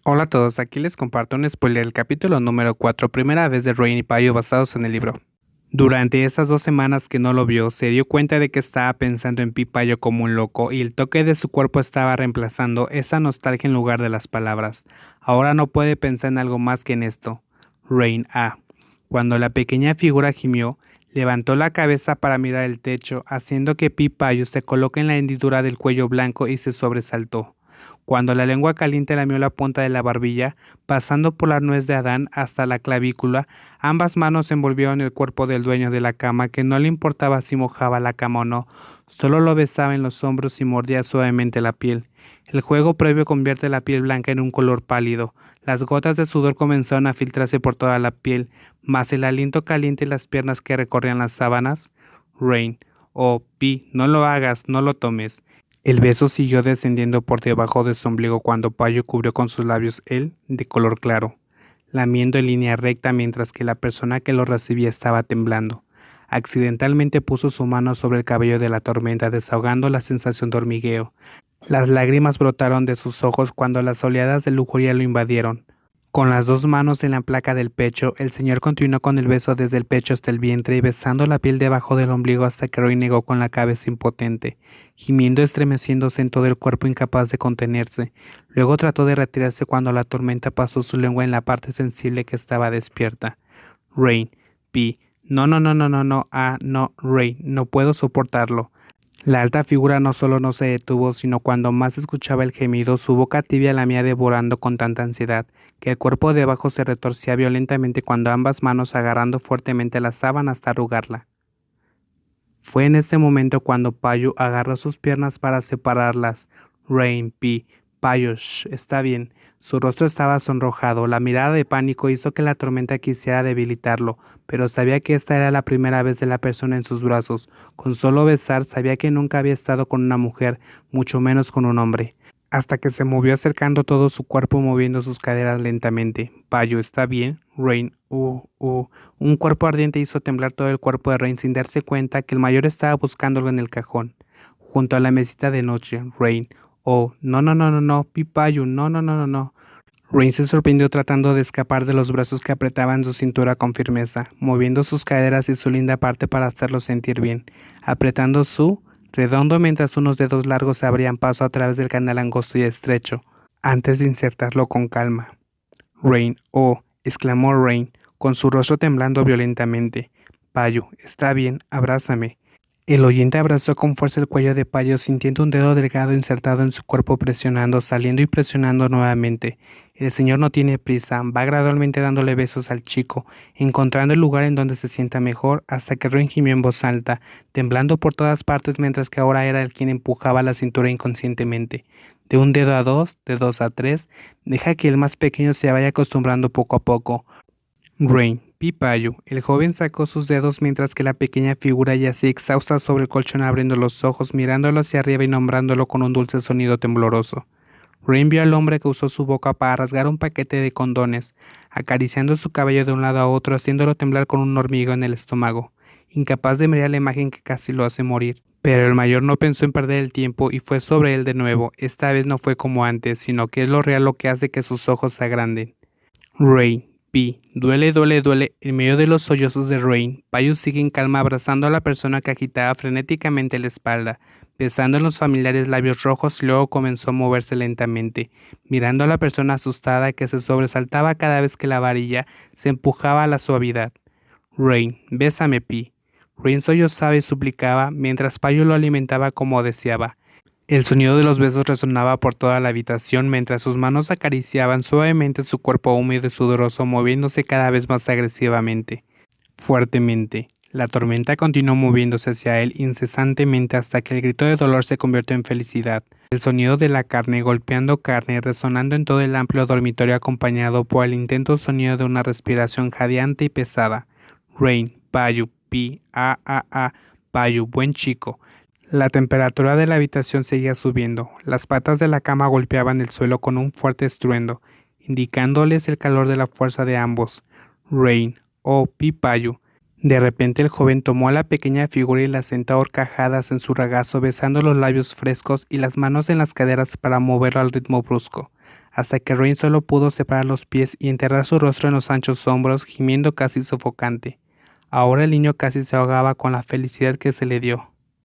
Hola a todos, aquí les comparto un spoiler del capítulo número 4, primera vez de Rain y Payo basados en el libro. Durante esas 2 semanas que no lo vio, se dio cuenta de que estaba pensando en Pipayo como un loco y el toque de su cuerpo estaba reemplazando esa nostalgia en lugar de las palabras. Ahora no puede pensar en algo más que en esto. Rain A. Cuando la pequeña figura gimió, levantó la cabeza para mirar el techo, haciendo que Pipayo se coloque en la hendidura del cuello blanco y se sobresaltó. Cuando la lengua caliente lamió la punta de la barbilla, pasando por la nuez de Adán hasta la clavícula, ambas manos envolvieron el cuerpo del dueño de la cama, que no le importaba si mojaba la cama o no, solo lo besaba en los hombros y mordía suavemente la piel. El juego previo convierte la piel blanca en un color pálido. Las gotas de sudor comenzaron a filtrarse por toda la piel, más el aliento caliente y las piernas que recorrían las sábanas. Rain, oh, Pi, no lo hagas, no lo tomes. El beso siguió descendiendo por debajo de su ombligo cuando Payo cubrió con sus labios él, de color claro, lamiendo en línea recta mientras que la persona que lo recibía estaba temblando. Accidentalmente puso su mano sobre el cabello de la tormenta, desahogando la sensación de hormigueo. Las lágrimas brotaron de sus ojos cuando las oleadas de lujuria lo invadieron. Con las dos manos en la placa del pecho, el señor continuó con el beso desde el pecho hasta el vientre y besando la piel debajo del ombligo hasta que Roy negó con la cabeza impotente, gimiendo estremeciéndose en todo el cuerpo incapaz de contenerse. Luego trató de retirarse cuando la tormenta pasó su lengua en la parte sensible que estaba despierta. Rain, Pi, no, no, no, no, no, no, no, Rain, no puedo soportarlo. La alta figura no solo no se detuvo, sino cuando más escuchaba el gemido, su boca tibia lamía devorando con tanta ansiedad, que el cuerpo de abajo se retorcía violentamente cuando ambas manos agarrando fuertemente la sábana hasta arrugarla. Fue en ese momento cuando Payu agarró sus piernas para separarlas. Rain, Pi, Payu, shh, está bien. Su rostro estaba sonrojado, la mirada de pánico hizo que la tormenta quisiera debilitarlo, pero sabía que esta era la primera vez de la persona en sus brazos. Con solo besar sabía que nunca había estado con una mujer, mucho menos con un hombre. Hasta que se movió acercando todo su cuerpo moviendo sus caderas lentamente. Payo, ¿está bien? Rain, Un cuerpo ardiente hizo temblar todo el cuerpo de Rain sin darse cuenta que el mayor estaba buscándolo en el cajón, junto a la mesita de noche. Rain, oh, no, no, no, no, no, Pipayo, no, no, no, no, no. Rain se sorprendió tratando de escapar de los brazos que apretaban su cintura con firmeza, moviendo sus caderas y su linda parte para hacerlo sentir bien, apretando su redondo mientras unos dedos largos se abrían paso a través del canal angosto y estrecho, antes de insertarlo con calma. Rain, oh, exclamó Rain, con su rostro temblando violentamente. Payo, está bien, abrázame. El oyente abrazó con fuerza el cuello de Payo, sintiendo un dedo delgado insertado en su cuerpo presionando, saliendo y presionando nuevamente. El señor no tiene prisa, va gradualmente dándole besos al chico, encontrando el lugar en donde se sienta mejor, hasta que Rain gimió en voz alta, temblando por todas partes mientras que ahora era el quien empujaba la cintura inconscientemente. De un dedo a dos, de dos a tres, deja que el más pequeño se vaya acostumbrando poco a poco. Rain, Pipayo. El joven sacó sus dedos mientras que la pequeña figura yacía exhausta sobre el colchón abriendo los ojos, mirándolo hacia arriba y nombrándolo con un dulce sonido tembloroso. Rain vio al hombre que usó su boca para rasgar un paquete de condones, acariciando su cabello de un lado a otro, haciéndolo temblar con un hormigueo en el estómago, incapaz de mirar la imagen que casi lo hace morir. Pero el mayor no pensó en perder el tiempo y fue sobre él de nuevo. Esta vez no fue como antes, sino que es lo real lo que hace que sus ojos se agranden. Rain, Pi, duele, duele, duele. En medio de los sollozos de Rain, Payu sigue en calma abrazando a la persona que agitaba frenéticamente la espalda, besando en los familiares labios rojos y luego comenzó a moverse lentamente, mirando a la persona asustada que se sobresaltaba cada vez que la varilla se empujaba a la suavidad. Rain, bésame, Pi. Rain sollozaba y suplicaba, mientras Payu lo alimentaba como deseaba. El sonido de los besos resonaba por toda la habitación mientras sus manos acariciaban suavemente su cuerpo húmedo y sudoroso, moviéndose cada vez más agresivamente, fuertemente. La tormenta continuó moviéndose hacia él incesantemente hasta que el grito de dolor se convirtió en felicidad. El sonido de la carne golpeando carne resonando en todo el amplio dormitorio acompañado por el intenso sonido de una respiración jadeante y pesada. Rain, Payu, Pi, Payu, buen chico. La temperatura de la habitación seguía subiendo. Las patas de la cama golpeaban el suelo con un fuerte estruendo, indicándoles el calor de la fuerza de ambos. Rain, oh, Pipayu. De repente el joven tomó a la pequeña figura y la sentó a horcajadas en su regazo, besando los labios frescos y las manos en las caderas para moverlo al ritmo brusco. hasta que Rain solo pudo separar los pies y enterrar su rostro en los anchos hombros, gimiendo casi sofocante. Ahora el niño casi se ahogaba con la felicidad que se le dio.